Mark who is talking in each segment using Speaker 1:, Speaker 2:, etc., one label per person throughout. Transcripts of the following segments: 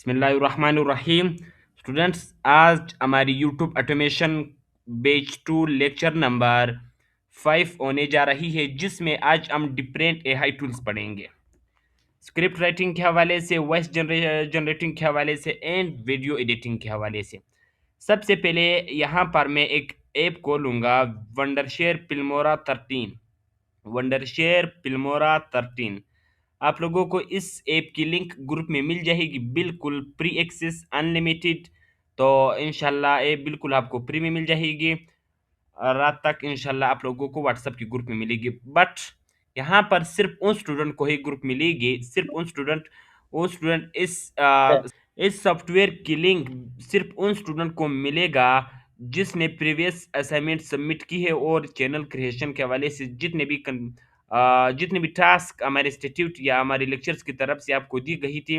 Speaker 1: बिस्मिल्लाहिर्रहमानिर्रहीम। स्टूडेंट्स, आज हमारी यूट्यूब ऑटोमेशन बेच 2 लेक्चर नंबर 5 होने जा रही है, जिसमें आज हम डिफरेंट एआई टूल्स पढ़ेंगे। स्क्रिप्ट राइटिंग के हवाले से, वॉइस जनरेटिंग के हवाले से एंड वीडियो एडिटिंग के हवाले से। सबसे पहले यहाँ पर मैं एक ऐप को लूँगा, वंडरशेयर फिल्मोरा 13। Wondershare Filmora 13। आप लोगों को इस ऐप की लिंक ग्रुप में मिल जाएगी, बिल्कुल फ्री एक्सेस अनलिमिटेड। तो इंशाल्लाह ये बिल्कुल आपको फ्री में मिल जाएगी। रात तक इंशाल्लाह आप लोगों को व्हाट्सएप की ग्रुप में मिलेगी, बट यहाँ पर सिर्फ उन स्टूडेंट को ही ग्रुप मिलेगी, सिर्फ उन स्टूडेंट इस सॉफ्टवेयर की लिंक सिर्फ उन स्टूडेंट को मिलेगा जिसने प्रीवियस असाइनमेंट सबमिट की है, और चैनल क्रिएशन के हवाले से जितने भी टास्क हमारे इंस्टीट्यूट या हमारे लेक्चर्स की तरफ से आपको दी गई थी,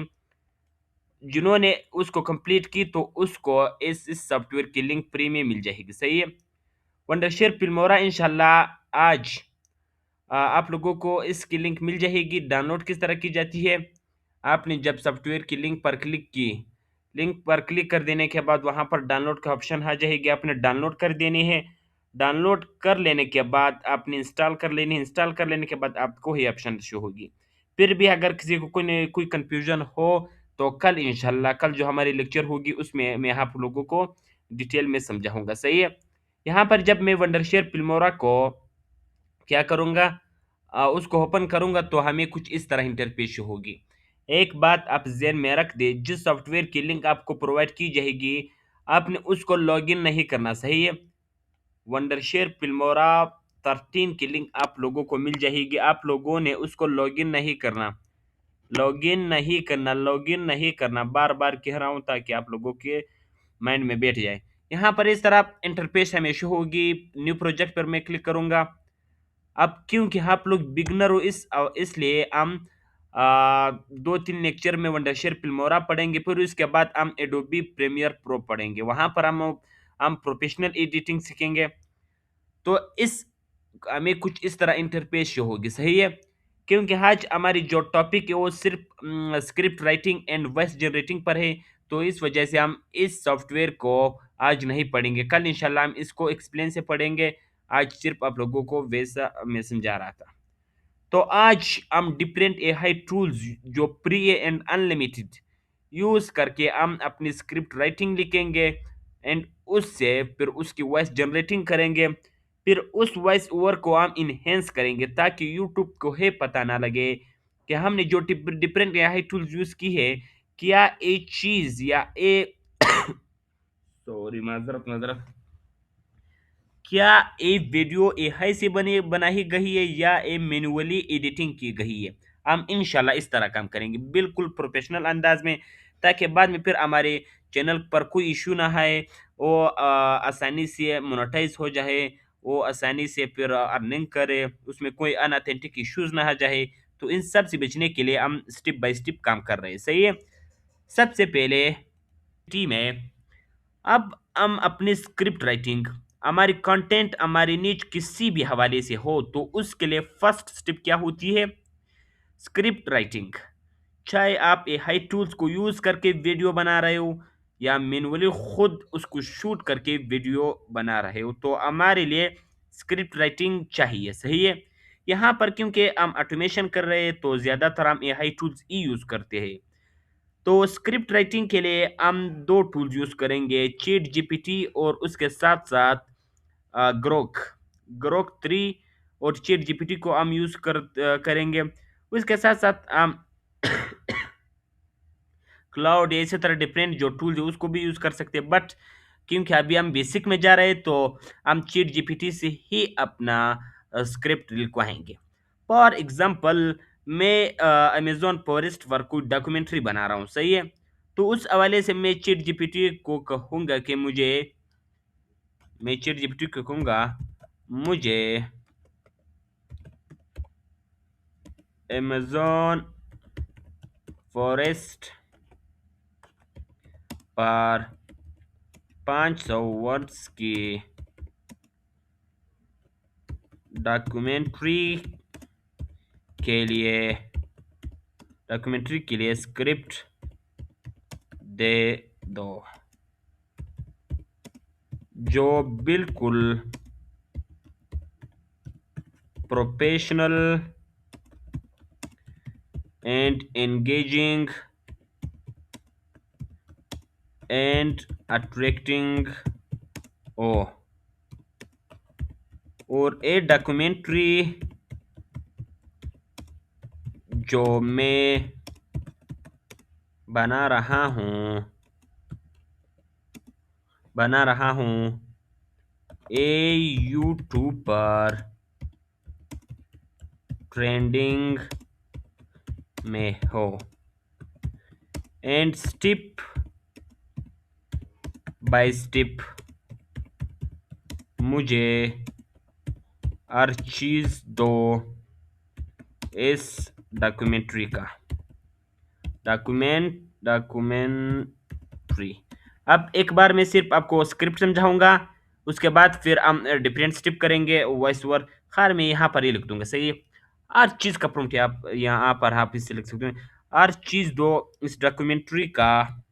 Speaker 1: जिन्होंने उसको कंप्लीट की, तो उसको इस सॉफ्टवेयर की लिंक फ्री में मिल जाएगी। सही है। वंडरशेयर फिल्मोरा इंशाल्लाह आज आप लोगों को इसकी लिंक मिल जाएगी। डाउनलोड किस तरह की जाती है? आपने जब सॉफ्टवेयर की लिंक पर क्लिक कर देने के बाद वहां पर डाउनलोड का ऑप्शन आ जाएगी, आपने डाउनलोड कर देनी है। डाउनलोड कर लेने के बाद आपने इंस्टॉल कर लेनी है। इंस्टॉल कर लेने के बाद आपको ही ऑप्शन शो होगी। फिर भी अगर किसी को कोई कंफ्यूजन हो, तो कल इंशाल्लाह, कल जो हमारी लेक्चर होगी उसमें मैं आप लोगों को डिटेल में समझाऊंगा। सही है। यहाँ पर जब मैं वंडरशेयर फिल्मोरा को क्या करूँगा, उसको ओपन करूँगा, तो हमें कुछ इस तरह इंटरफेस शो होगी। एक बात आप ज़हन में रख दें, जिस सॉफ्टवेयर की लिंक आपको प्रोवाइड की जाएगी, आपने उसको लॉगिन नहीं करना। सही है। वंडरशेयर फिल्मोरा 13 की लिंक आप लोगों को मिल जाएगी, आप लोगों ने उसको लॉगिन नहीं करना। लॉगिन नहीं करना, बार बार कह रहा हूँ ताकि आप लोगों के माइंड में बैठ जाए। यहाँ पर इस तरह इंटरफेस हमें शो होगी। न्यू प्रोजेक्ट पर मैं क्लिक करूँगा। अब क्योंकि आप लोग बिगनर हो, इसलिए हम 2-3 लेक्चर में वंडरशेयर फिल्मोरा पढ़ेंगे, फिर उसके बाद हम एडोबी प्रीमियर प्रो पढ़ेंगे। वहां पर हम प्रोफेशनल एडिटिंग सीखेंगे। तो इस हमें कुछ इस तरह इंटरफेस शो होगी। सही है। क्योंकि आज हमारी जो टॉपिक है वो सिर्फ script writing and voice generating पर है, तो इस वजह से हम इस सॉफ्टवेयर को आज नहीं पढ़ेंगे। कल इंशाल्लाह हम इसको एक्सप्लेन से पढ़ेंगे। आज सिर्फ आप लोगों को वैसा मैं समझा रहा था। तो आज हम डिफरेंट एआई टूल्स जो फ्री एंड अनलिमिटेड यूज करके हम अपनी स्क्रिप्ट राइटिंग लिखेंगे, एंड उससे फिर उसकी वॉइस जनरेटिंग करेंगे। फिर उस वॉइस ओवर को हम इनहेंस करेंगे, ताकि यूट्यूब को है पता ना लगे कि हमने जो डिफरेंट एआई टूल्स यूज की है, क्या ये चीज या ए सॉरी, माजरत माजरत, क्या ये वीडियो एआई से बनाई गई है या ये मैन्युअली एडिटिंग की गई है। हम इंशाल्लाह इस तरह काम करेंगे, बिल्कुल प्रोफेशनल अंदाज में, ताकि बाद में फिर हमारे चैनल पर कोई इशू ना आए, वो आसानी से मोनेटाइज हो जाए, वो आसानी से फिर अर्निंग करे, उसमें कोई अनऑथेंटिक इश्यूज ना आ जाए। तो इन सब से बचने के लिए हम स्टेप बाय स्टेप काम कर रहे हैं। सही है। सबसे पहले टीम है। अब हम अपनी स्क्रिप्ट राइटिंग, हमारी कंटेंट, हमारी नीच किसी भी हवाले से हो, तो उसके लिए फर्स्ट स्टेप क्या होती है? Script writing. चाहे आप एआई टूल्स को यूज करके वीडियो बना रहे हो या मैन्युअली खुद उसको शूट करके वीडियो बना रहे हो, तो हमारे लिए स्क्रिप्ट राइटिंग चाहिए। सही है। यहाँ पर क्योंकि हम ऑटोमेशन कर रहे हैं, तो ज्यादातर हम एआई टूल्स ही यूज करते हैं। तो स्क्रिप्ट राइटिंग के लिए हम दो टूल्स यूज करेंगे, चैट जीपीटी और उसके साथ साथ ग्रोक ग्रोक 3, और चैट जीपीटी को हम करेंगे। उसके साथ साथ हम क्लाउड, इसी तरह डिफरेंट जो टूल्स है उसको भी यूज कर सकते हैं, बट क्योंकि अभी हम बेसिक में जा रहे हैं, तो हम चैट जीपीटी से ही अपना स्क्रिप्ट लिखवाएंगे। फॉर एग्जांपल, मैं अमेजोन फॉरेस्ट पर कोई डॉक्यूमेंट्री बना रहा हूँ। सही है। तो उस हवाले से मैं चैट जीपीटी को कहूँगा मुझे अमेजोन फॉरेस्ट पर 500 वर्ड्स की डॉक्यूमेंट्री के लिए स्क्रिप्ट दे दो जो बिल्कुल professional and engaging and attracting हो, और ए डॉक्यूमेंट्री जो मैं बना रहा हूँ ए यूट्यूब पर ट्रेंडिंग में हो, एंड स्टेप बाय स्टेप मुझे हर चीज़ दो इस डॉक्यूमेंट्री का डॉक्यूमेंट्री। अब एक बार मैं सिर्फ आपको स्क्रिप्ट समझाऊंगा, उसके बाद फिर हम डिफरेंट स्टेप करेंगे वॉइस ओवर। खैर मैं यहाँ पर ही लिख दूंगा, सही है। हर चीज़ का प्रॉम्प्ट आप यहाँ पर आप इससे लिख सकते हैं, हर चीज़ दो इस डॉक्यूमेंट्री का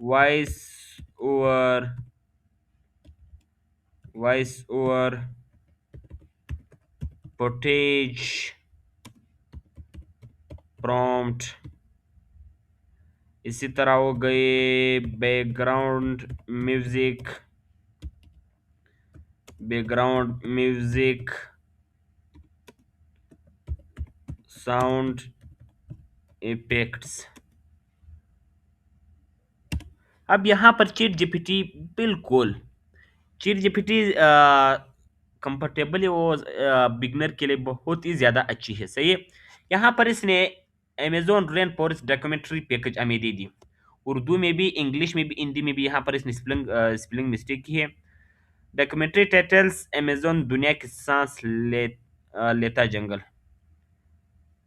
Speaker 1: वॉइस ओवर फुटेज प्रॉम्प्ट। इसी तरह हो गए बैकग्राउंड म्यूजिक साउंड इफेक्ट्स। अब यहाँ पर चैट जीपीटी कंफर्टेबल है, वो बिगनर के लिए बहुत ही ज़्यादा अच्छी है, सही है। यहाँ पर इसने Amazon rain forest documentary package हमें दे दी, उर्दू में भी, इंग्लिश में भी, हिंदी में भी। यहाँ पर इसने स्पेलिंग मिस्टेक की है। डॉक्यूमेंट्री टाइटल्स अमेजोन दुनिया की लेता जंगल।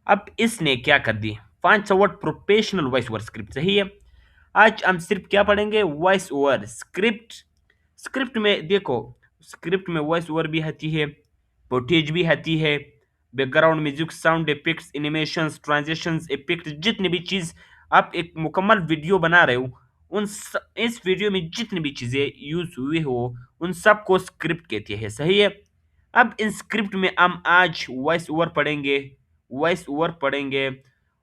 Speaker 1: अब इसने क्या कर दी, 500 word professional voice over script, सही है। आज हम सिर्फ क्या पढ़ेंगे, वॉइस ओवर स्क्रिप्ट। स्क्रिप्ट में देखो, स्क्रिप्ट में वॉइस ओवर भी आती है, फुटेज भी आती है, background music, sound effects, animations, transitions effect, जितने भी चीज आप एक मुकम्मल वीडियो बना रहे हो, इस वीडियो में जितनी भी चीजें यूज हुई हो उन सब को स्क्रिप्ट कहते हैं, सही है। अब इन स्क्रिप्ट में हम आज वॉइस ओवर पढ़ेंगे।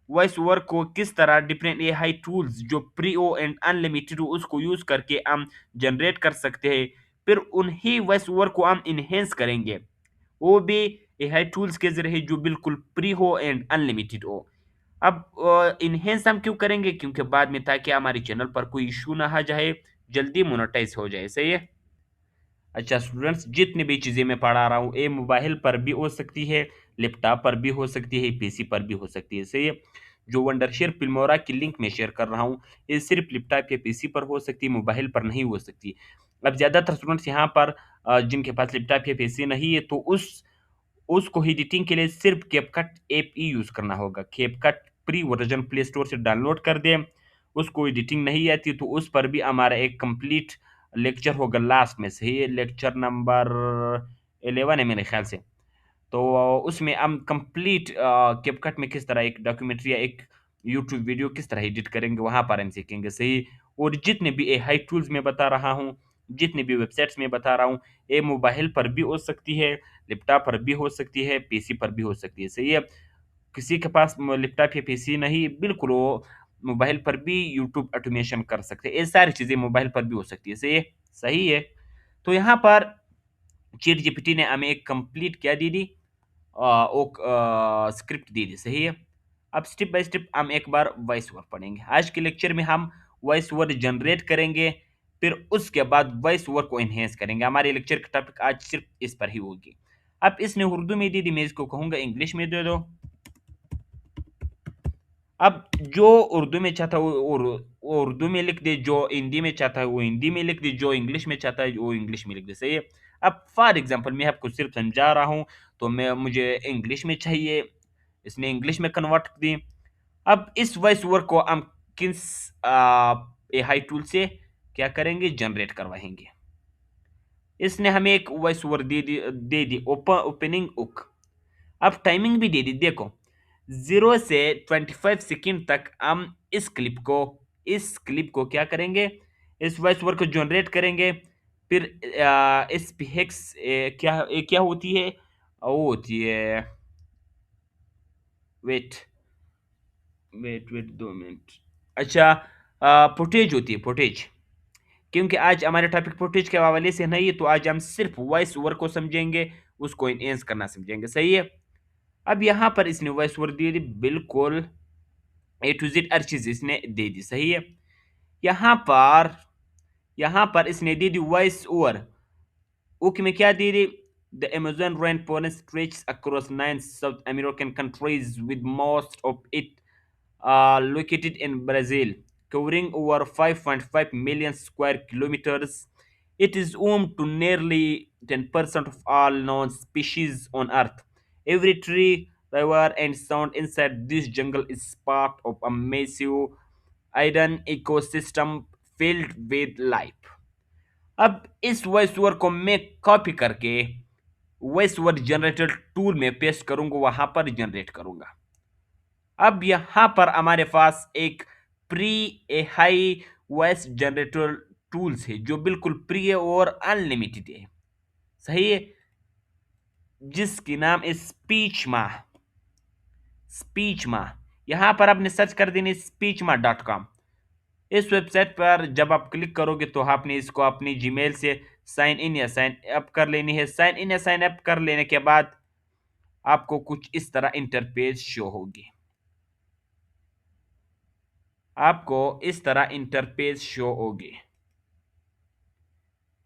Speaker 1: वॉइस ओवर को किस तरह डिफरेंट एआई टूल्स जो प्री ओ एंड अनलिमिटेड हो उसको यूज करके हम जनरेट कर सकते हैं। फिर उन्हीं वॉइस ओवर को हम इनहेंस करेंगे, वो भी एआई टूल्स के जरिए जो बिल्कुल फ्री हो एंड अनलिमिटेड हो। अब इनहेंस हम क्यों करेंगे, क्योंकि बाद में ताकि हमारे चैनल पर कोई इशू ना आ जाए, जल्दी मोनेटाइज हो जाए, सही है। अच्छा स्टूडेंट्स, जितनी भी चीज़ें मैं पढ़ा रहा हूँ ये मोबाइल पर भी हो सकती है, लैपटॉप पर भी हो सकती है, पीसी पर भी हो सकती है, सही है। जो वंडरशेयर फिल्मोरा की लिंक मैं शेयर कर रहा हूँ ये सिर्फ लैपटॉप या पीसी पर हो सकती है, मोबाइल पर नहीं हो सकती। अब ज़्यादातर स्टूडेंट्स यहाँ पर जिनके पास लैपटॉप या पीसी नहीं है तो उसको एडिटिंग के लिए सिर्फ कैपकट ऐप ही यूज़ करना होगा। CapCut pre version play store से डाउनलोड कर दें। उसको एडिटिंग नहीं आती तो उस पर भी हमारा एक कंप्लीट लेक्चर होगा लास्ट में, सही है। लेक्चर नंबर 11 है मेरे ख्याल से। तो उसमें हम कंप्लीट कैपकट में किस तरह एक डॉक्यूमेंट्री या एक यूट्यूब वीडियो किस तरह एडिट करेंगे वहाँ पर हम सीखेंगे, सही। और जितने भी एआई टूल्स मैं बता रहा हूँ, जितने भी वेबसाइट्स मैं बता रहा हूँ, ये मोबाइल पर भी हो सकती है, लैपटॉप पर भी हो सकती है, पीसी पर भी हो सकती है, सही है। किसी के पास लैपटॉप या पीसी नहीं, बिल्कुल वो मोबाइल पर भी यूट्यूब ऑटोमेशन कर सकते हैं। ये सारी चीज़ें मोबाइल पर भी हो सकती है, सही है। सही है। तो यहाँ पर चैट जीपीटी ने हमें एक कंप्लीट क्या दे दी, स्क्रिप्ट दी थी, सही है। अब स्टेप बाय स्टेप हम एक बार वॉइस ओवर पढ़ेंगे। आज के लेक्चर में हम वॉइस ओवर जनरेट करेंगे, फिर उसके बाद वॉइस ओवर को एनहेंस करेंगे। हमारे लेक्चर का टॉपिक आज सिर्फ इस पर ही होगी। अब इसने उर्दू में दी थी, मैं इसको कहूँगा इंग्लिश में दे दो। अब जो उर्दू में चाहता है वो उर्दू में लिख दे, जो हिंदी में चाहता है वो हिंदी में लिख दे, जो इंग्लिश में चाहता है वो इंग्लिश में लिख दे, सही है। अब फॉर एग्जांपल मैं आपको सिर्फ समझा रहा हूँ, तो मैं मुझे इंग्लिश में चाहिए, इसने इंग्लिश में कन्वर्ट दी। अब इस वॉइस ओवर को हम किस एआई टूल से क्या करेंगे, जनरेट करवाएंगे। इसने हमें एक वॉइस ओवर दे दी ओपनिंग उक। अब टाइमिंग भी दे दी, देखो 0 से 25 सेकंड तक हम इस क्लिप को इस क्लिप को क्या करेंगे, इस वॉइस ओवर को जनरेट करेंगे। फिर इस हेक्स क्या होती है, वो होती है, वेट वेट वेट 2 मिनट। अच्छा, फुटेज होती है, फुटेज। क्योंकि आज हमारे टॉपिक फुटेज के हवाले से नहीं है, तो आज हम सिर्फ वॉइस ओवर को समझेंगे, उसको इनहेंस करना समझेंगे, सही है। अब यहाँ पर इसने वॉइस ओवर दे दी, बिल्कुल ए टू जेड हर चीज इसने दे दी, सही है। यहाँ पर यहाँ पर इसने दे दी वॉइस ओवर। ओके में क्या दे दी, the Amazon rainforest stretches across 9 South American countries with most of it located in Brazil, covering over 5.5 million square kilometers. It is home to nearly 10% of all known species on Earth. Every tree, river, and sound inside this jungle is part of a massive hidden ecosystem filled with life. अब इस voice over को मैं copy करके voice over generator tool में paste करूंगा, वहां पर generate करूंगा। अब यहां पर हमारे पास एक प्री ए हाई वॉइस जनरेटर टूल्स है जो बिल्कुल प्री है और अनलिमिटेड है, सही है, जिसकी नाम है स्पीच माह। स्पीच माह, यहां पर आपने सर्च कर देनी speechma.com। इस वेबसाइट पर जब आप क्लिक करोगे तो आपने इसको अपनी जीमेल से साइन इन या साइन अप कर लेनी है। साइन इन या साइन अप कर लेने के बाद आपको कुछ इस तरह इंटरफेस शो होगी। आपको इस तरह इंटरफेस शो होगी,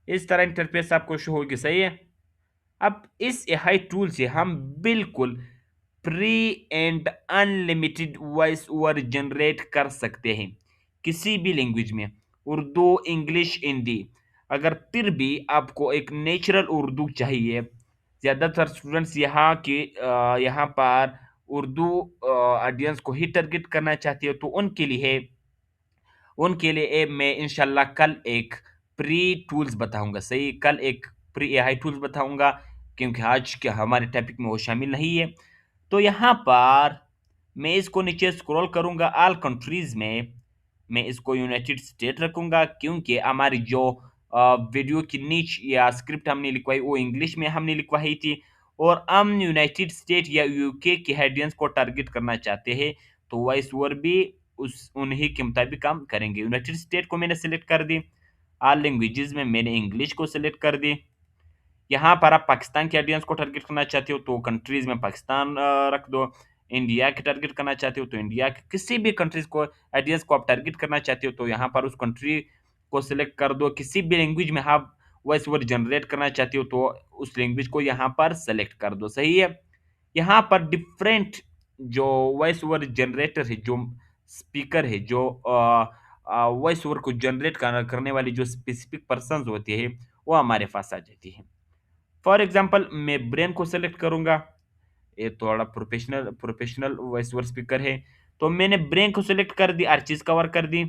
Speaker 1: इस तरह इंटरफेस आपको शो होगी, सही है। अब इस एआई टूल से हम बिल्कुल free and unlimited voice over generate कर सकते हैं, किसी भी लैंग्वेज में, उर्दू, इंग्लिश, हिंदी। अगर फिर भी आपको एक नेचुरल उर्दू चाहिए, ज़्यादातर स्टूडेंट्स यहाँ पर उर्दू ऑडियंस को ही टारगेट करना चाहती है, तो उनके लिए मैं इंशाल्लाह कल एक प्री टूल्स बताऊंगा, सही, कल एक प्री एआई टूल्स बताऊंगा, क्योंकि आज के हमारे टॉपिक में वो शामिल नहीं है। तो यहाँ पर मैं इसको नीचे स्क्रॉल करूंगा, ऑल कंट्रीज में मैं इसको यूनाइटेड स्टेट रखूंगा, क्योंकि हमारी जो वीडियो की नीच या स्क्रिप्ट हमने लिखवाई वो इंग्लिश में हमने लिखवाई थी, और हम यूनाइटेड स्टेट या यूके के हेडियंस को टारगेट करना चाहते हैं, तो वॉइस ओवर भी उस उन्हीं के मुताबिक हम करेंगे। यूनाइटेड स्टेट को मैंने सेलेक्ट कर दी, ऑल लैंग्वेजेस में मैंने इंग्लिश को सेलेक्ट कर दी। यहाँ पर आप पाकिस्तान के ऑडियंस को टारगेट करना चाहते हो तो कंट्रीज में पाकिस्तान रख दो। इंडिया के टारगेट करना चाहते हो तो इंडिया के किसी भी कंट्रीज को ऑडियंस को आप टारगेट करना चाहते हो तो यहाँ पर उस कंट्री को सिलेक्ट कर दो। किसी भी लैंग्वेज में आप वॉइस ओवर जनरेट करना चाहते हो तो उस लैंग्वेज को यहाँ पर सेलेक्ट कर दो, सही है। यहाँ पर डिफरेंट जो वॉइस ओवर जनरेटर है, जो स्पीकर है, जो वॉइस ओवर को जनरेट करने वाली जो स्पेसिफिक पर्सन होती है वो हमारे पास आ जाती है। फॉर एग्जांपल मैं ब्रेन को सेलेक्ट करूंगा, ये थोड़ा professional professional voice over speaker है, तो मैंने ब्रेन को सेलेक्ट कर दी, हर चीज कवर कर दी।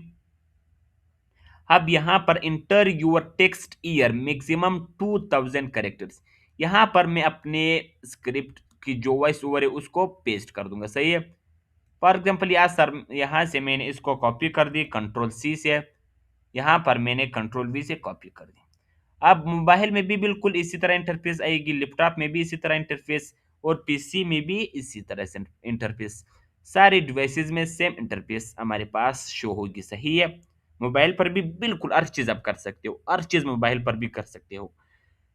Speaker 1: अब यहाँ पर enter your text here maximum 2000 characters, यहाँ पर मैं अपने स्क्रिप्ट की जो वॉइस ओवर है उसको पेस्ट कर दूंगा, सही है। फॉर एग्जाम्पल यहाँ से मैंने इसको कॉपी कर दी कंट्रोल सी से, यहाँ पर मैंने कंट्रोल वी से कॉपी कर दी। अब मोबाइल में भी बिल्कुल इसी तरह इंटरफेस आएगी, लैपटॉप में भी इसी तरह इंटरफेस, और पीसी में भी इसी तरह से इंटरफेस। सारे डिवाइसेस में सेम इंटरफेस हमारे पास शो होगी, सही है। मोबाइल पर भी बिल्कुल हर चीज़ आप कर सकते हो, हर चीज़ मोबाइल पर भी कर सकते हो।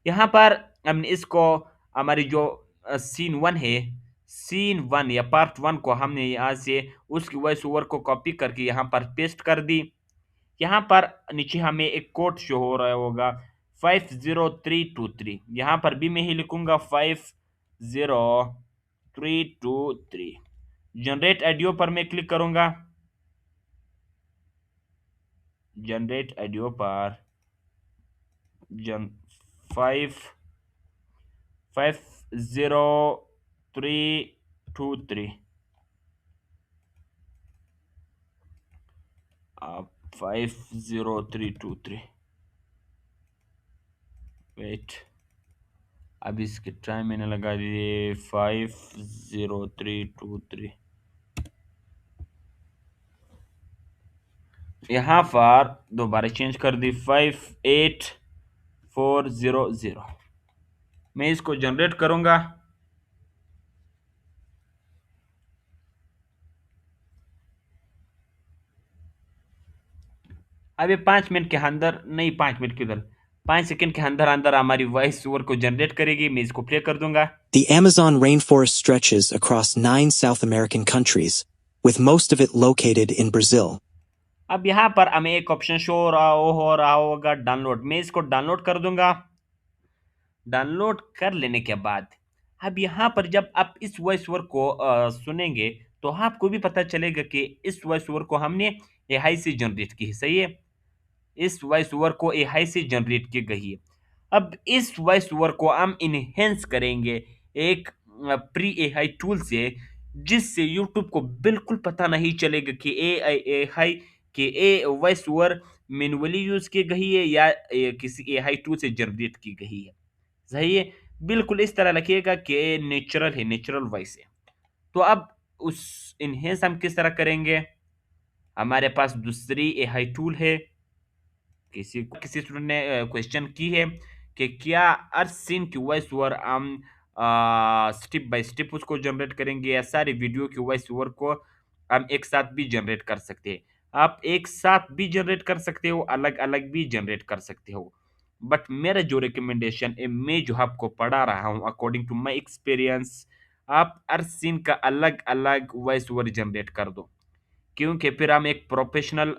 Speaker 1: यहाँ पर हमने इसको हमारी जो सीन वन है, सीन वन या पार्ट वन को हमने यहाँ से उसकी वॉइस ओवर को कॉपी करके यहाँ पर पेस्ट कर दी। यहाँ पर नीचे हमें एक कोड शो हो रहा होगा 50323, यहाँ पर भी मैं ही लिखूंगा 50323। जनरेट ऑडियो पर मैं क्लिक करूंगा, जनरेट ऑडियो पर जन 50323, 50323, वेट, अब इसके टाइम मैंने लगा दिए 50323। यहाँ पर दोबारा चेंज कर दी 58400। मैं इसको जनरेट करूंगा। अब ये 5 मिनट के अंदर, नहीं 5 मिनट के उधर, 5 सेकंड के अंदर अंदर हमारी वॉइस ओवर को जनरेट करेगी। मैं इसको प्ले कर दूंगा।
Speaker 2: The Amazon rainforest stretches across 9 South American countries, with most of it located in Brazil.
Speaker 1: अब यहाँ पर हमें एक ऑप्शन शो हो रहा होगा डाउनलोड। मैं इसको डाउनलोड कर दूंगा। डाउनलोड कर लेने के बाद अब यहाँ पर जब आप इस वॉइस ओवर को सुनेंगे तो आपको भी पता चलेगा कि इस वॉइस ओवर को हमने एआई से जनरेट की है। सही है, इस वॉइस ओवर को एआई से जनरेट की गई है। अब इस वॉइस ओवर को हम इनहेंस करेंगे एक प्री एआई टूल से, जिससे यूट्यूब को बिल्कुल पता नहीं चलेगा कि एआई एआई के a voice over manually use की गई है या किसी एआई टूल से जनरेट की गई है। सही है, बिल्कुल इस तरह रखिएगा कि नेचुरल है, नेचुरल वॉइस है। तो अब उस इनहेंस हम किस तरह करेंगे? हमारे पास दूसरी एआई टूल है। किसी स्टूडेंट ने क्वेश्चन की है कि क्या अर्थ सीन की वॉइस ओवर हम स्टेप बाय स्टेप उसको जनरेट करेंगे या सारी वीडियो की वॉइस ओवर को हम एक साथ भी जनरेट कर सकते हैं? आप एक साथ भी जनरेट कर सकते हो, अलग अलग भी जनरेट कर सकते हो। बट मेरा जो रिकमेंडेशन है, मैं जो आपको पढ़ा रहा हूँ अकॉर्डिंग टू माई एक्सपीरियंस, आप अर्थ सीन का अलग अलग वॉइस ओवर जनरेट कर दो। क्योंकि फिर हम एक प्रोफेशनल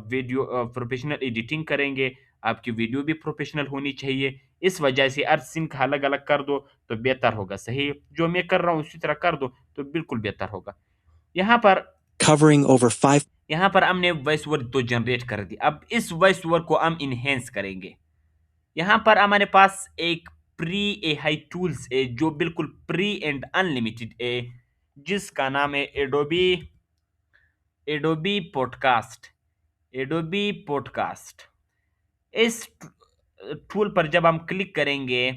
Speaker 1: वीडियो प्रोफेशनल एडिटिंग करेंगे। आपकी वीडियो भी प्रोफेशनल होनी चाहिए। इस वजह से अर्थ सिंक अलग अलग कर दो तो बेहतर होगा। सही, जो मैं कर रहा हूँ उसी तरह कर दो तो बिल्कुल बेहतर होगा। यहाँ पर
Speaker 2: Covering over 5.
Speaker 1: यहाँ पर हमने वॉइस ओवर तो जनरेट कर दी। अब इस वॉइस ओवर को हम इनहेंस करेंगे। यहाँ पर हमारे पास एक प्री एआई टूल्स है जो बिल्कुल प्री एंड अनलिमिटेड है, जिसका नाम है Adobe Adobe podcast. Adobe podcast, इस टूल पर जब हम क्लिक करेंगे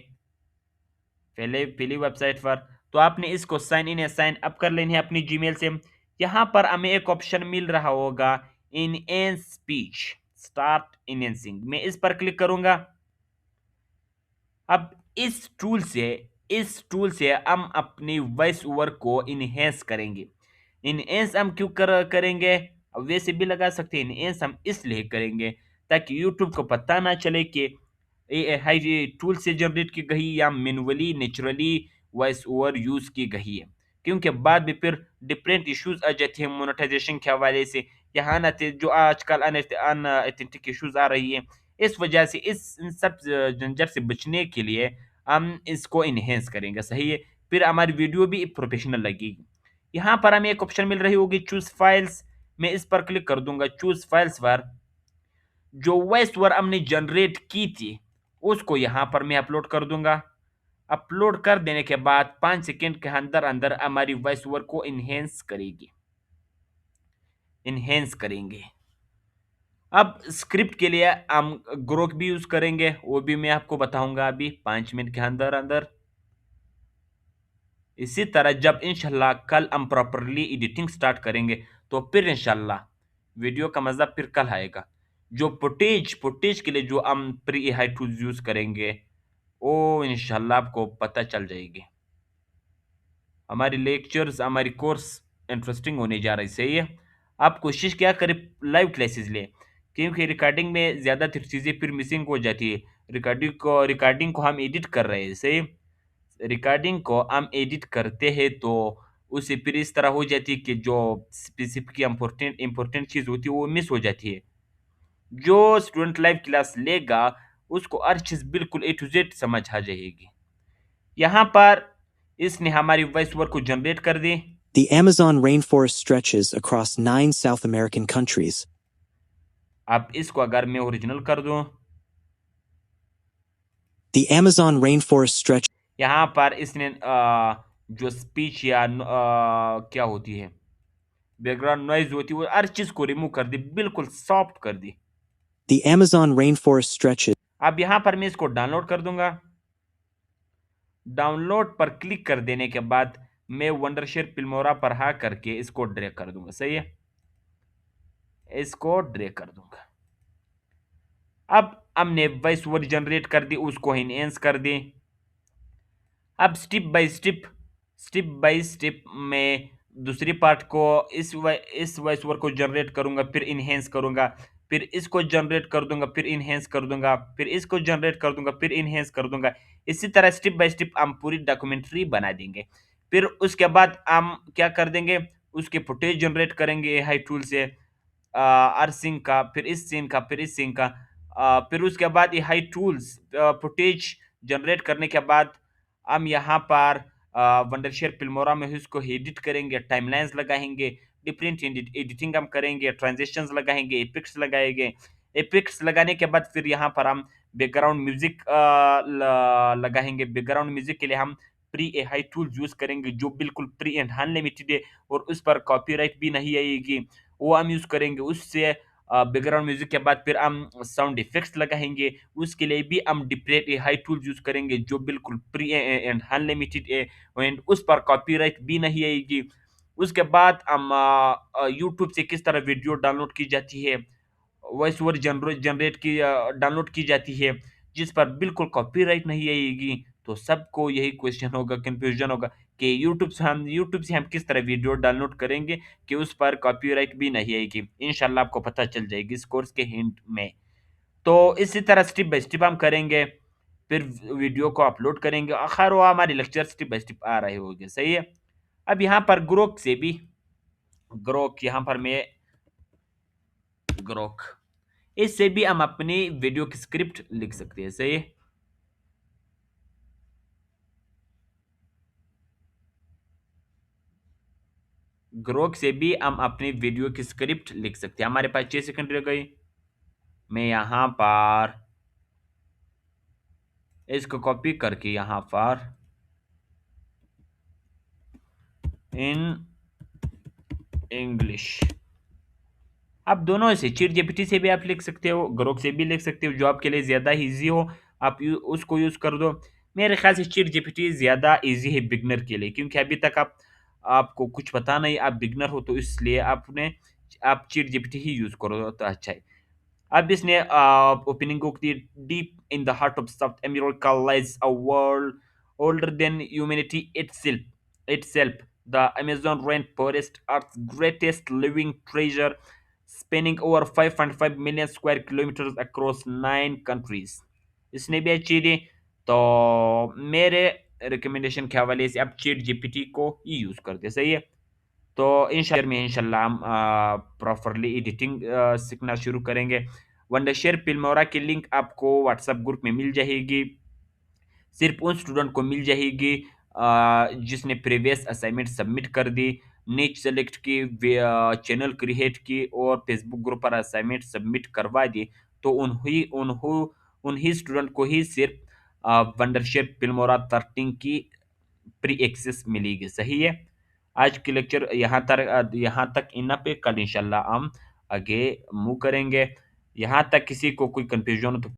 Speaker 1: पहले पहली वेबसाइट पर, तो आपने इसको साइन इन या साइन अप कर लेनी है अपनी जीमेल से। यहाँ पर हमें एक ऑप्शन मिल रहा होगा in an speech, start enhancing. मैं इस पर क्लिक करूंगा। अब इस टूल से हम अपनी वॉइस ओवर को इनहेंस करेंगे। इनहेंस हम क्यों करेंगे? अब वैसे भी लगा सकते हैं। इनहेंस हम इसलिए करेंगे ताकि यूट्यूब को पता ना चले कि एआई टूल से जनरेट की गई या manually naturally voice over use की गई है। क्योंकि बाद में फिर डिफरेंट इश्यूज आ जाते हैं मोनेटाइजेशन के हवाले से, यहाँ ना जो आजकल अनएथेंटिक इश्यूज आ रही है। इस वजह से इस इन सब झंझट से बचने के लिए हम इसको इनहेंस करेंगे। सही है, फिर हमारी वीडियो भी प्रोफेशनल लगेगी। यहाँ पर हमें एक ऑप्शन मिल रही होगी चूज फाइल्स। मैं इस पर क्लिक कर दूंगा। चूज फाइल्स पर जो वॉइस ओवर हमने जनरेट की थी उसको यहाँ पर मैं अपलोड कर दूंगा। अपलोड कर देने के बाद 5 सेकंड के अंदर अंदर हमारी वॉइस ओवर को इनहेंस करेंगे। अब स्क्रिप्ट के लिए हम ग्रोक भी यूज करेंगे, वो भी मैं आपको बताऊंगा अभी 5 मिनट के अंदर अंदर। इसी तरह जब इंशाल्लाह कल हम प्रॉपरली एडिटिंग स्टार्ट करेंगे तो फिर इंशाल्लाह वीडियो का मजा फिर कल आएगा। जो फुटेज के लिए जो हम प्री एआई टूल्स यूज करेंगे वो इंशाल्लाह आपको पता चल जाएगी। हमारी लेक्चर्स, हमारी कोर्स इंटरेस्टिंग होने जा रही। सही है, आप कोशिश क्या करें लाइव क्लासेस लें, क्योंकि रिकॉर्डिंग में ज़्यादातर चीज़ें फिर मिसिंग हो जाती है। रिकॉर्डिंग को हम एडिट कर रहे हैं। सही, रिकॉर्डिंग को हम एडिट करते हैं तो उसे फिर इस तरह हो जाती है कि जो स्पेसिफिक इंपॉर्टेंट इंपॉर्टेंट चीज़ होती है वो मिस हो जाती है। जो स्टूडेंट लाइव क्लास लेगा उसको हर चीज़ बिल्कुल ए टू जेड समझ आ जाएगी। यहाँ पर इसने हमारी वॉइस ओवर को जनरेट कर दी।
Speaker 2: The Amazon rainforest stretches across 9 South American countries.
Speaker 1: अब इसको अगर मैं ओरिजिनल कर दूं,
Speaker 2: The Amazon rainforest stretch.
Speaker 1: यहाँ पर इसने जो स्पीच या क्या होती है, बैकग्राउंड नॉइज होती है, वो हर चीज को रिमूव कर दी, बिल्कुल सॉफ्ट कर दी।
Speaker 2: The Amazon rainforest stretches.
Speaker 1: अब यहाँ पर मैं इसको डाउनलोड कर दूंगा। डाउनलोड पर क्लिक कर देने के बाद मैं वंडरशेयर फिल्मोरा पर हाँ करके इसको ड्रैग कर दूंगा। सही है, इसको ड्रैग कर दूंगा। अब हमने वॉइस ओवर जनरेट कर दी, उसको इनहेंस कर दी। अब स्टेप बाय स्टेप मैं दूसरी पार्ट को इस वॉइस ओवर को जनरेट करूंगा, फिर इनहेंस करूंगा, फिर इसको जनरेट कर दूंगा, फिर इनहेंस कर दूंगा, फिर इसको जनरेट कर दूंगा, फिर इनहेंस कर दूंगा। इसी तरह स्टेप बाय स्टेप हम पूरी डॉक्यूमेंट्री बना देंगे। फिर उसके बाद हम क्या कर देंगे, उसके फुटेज जनरेट करेंगे एआई टूल से, हर सीन का, फिर इस सीन का, फिर इस सीन का। फिर उसके बाद एआई टूल्स फुटेज जनरेट करने के बाद हम यहाँ पर वंडरशेयर फिल्मोरा में उसको एडिट करेंगे, टाइमलाइंस लगाएंगे, डिफरेंट एडिटिंग हम करेंगे, ट्रांजिशंस लगाएंगे, इफेक्ट्स लगाएंगे। इफेक्ट्स लगाने के बाद फिर यहाँ पर हम बैकग्राउंड म्यूजिक लगाएंगे। बैकग्राउंड म्यूजिक के लिए हम प्री एआई टूल यूज करेंगे जो बिल्कुल फ्री एंड अनलिमिटेड है और उस पर कॉपीराइट भी नहीं आएगी, वो हम यूज करेंगे। उससे बैकग्राउंड म्यूजिक के बाद फिर हम साउंड इफेक्ट्स लगाएंगे, उसके लिए भी हम डिफरेंट एआई टूल यूज करेंगे जो बिल्कुल फ्री एंड अनलिमिटेड है एंड उस पर कॉपीराइट भी नहीं आएगी। उसके बाद हम यूट्यूब से किस तरह वीडियो डाउनलोड की जाती है, वॉइस ओवर जनरेट की डाउनलोड की जाती है जिस पर बिल्कुल कॉपीराइट नहीं आएगी। तो सबको यही क्वेश्चन होगा, कंफ्यूजन होगा कि यूट्यूब से हम किस तरह वीडियो डाउनलोड करेंगे कि उस पर कॉपीराइट भी नहीं आएगी। इंशाल्लाह आपको पता चल जाएगी इस कोर्स के हिंट में। तो इसी तरह स्टेप बाय स्टेप हम करेंगे, फिर वीडियो को अपलोड करेंगे, आखिर वो हमारे लेक्चर स्टेप बाय स्टेप आ रहे होंगे। सही है। अब यहाँ पर ग्रोक यहाँ पर मैं ग्रोक इससे भी हम अपनी वीडियो की स्क्रिप्ट लिख सकते हैं। सही है। ग्रोक से भी हम अपनी वीडियो की स्क्रिप्ट लिख सकते हैं। हमारे पास 6 सेकंड रह गई। मैं यहाँ पर इसको कॉपी करके यहाँ पर इन इंग्लिश, आप दोनों से चैट जीपीटी से भी आप लिख सकते हो, ग्रोक से भी लिख सकते हो, जो आपके लिए ज़्यादा इजी हो आप उसको यूज़ कर दो। मेरे ख्याल से चैट जीपीटी ज़्यादा इजी है बिगनर के लिए, क्योंकि अभी तक आपको कुछ पता नहीं, आप बिगनर हो, तो इसलिए आप चैट जीपीटी ही यूज़ करो तो अच्छा है। अब इसने ओपनिंग को दी, deep in the heart of South America lies a world older than humanity itself, the Amazon rainforest, earth's greatest living treasure, spanning over 5.5 million square kilometers across 9 countries। इसने भी अच्छी दी। तो मेरे रिकमेंडेशन के हवाले से आप चैट जीपीटी को ही यूज करते। सही है। तो इंशाल्लाह हम प्रॉपरली एडिटिंग सीखना शुरू करेंगे। वंडरशेयर फिल्मोरा की लिंक आपको व्हाट्सएप ग्रुप में मिल जाएगी, सिर्फ उन स्टूडेंट को मिल जाएगी जिसने प्रीवियस असाइनमेंट सबमिट कर दी, नीच सेलेक्ट की, चैनल क्रिएट की और फेसबुक ग्रुप पर असाइनमेंट सबमिट करवा दी। तो उन्हीं स्टूडेंट को ही सिर्फ वंडरशेयर फिल्मोरा 13 की प्री एक्सेस मिलेगी। सही है। आज की लेक्चर यहाँ तक इनफ है। कल इंशाल्लाह हम आगे मूव करेंगे। यहाँ तक किसी को कोई कंफ्यूजन हो तो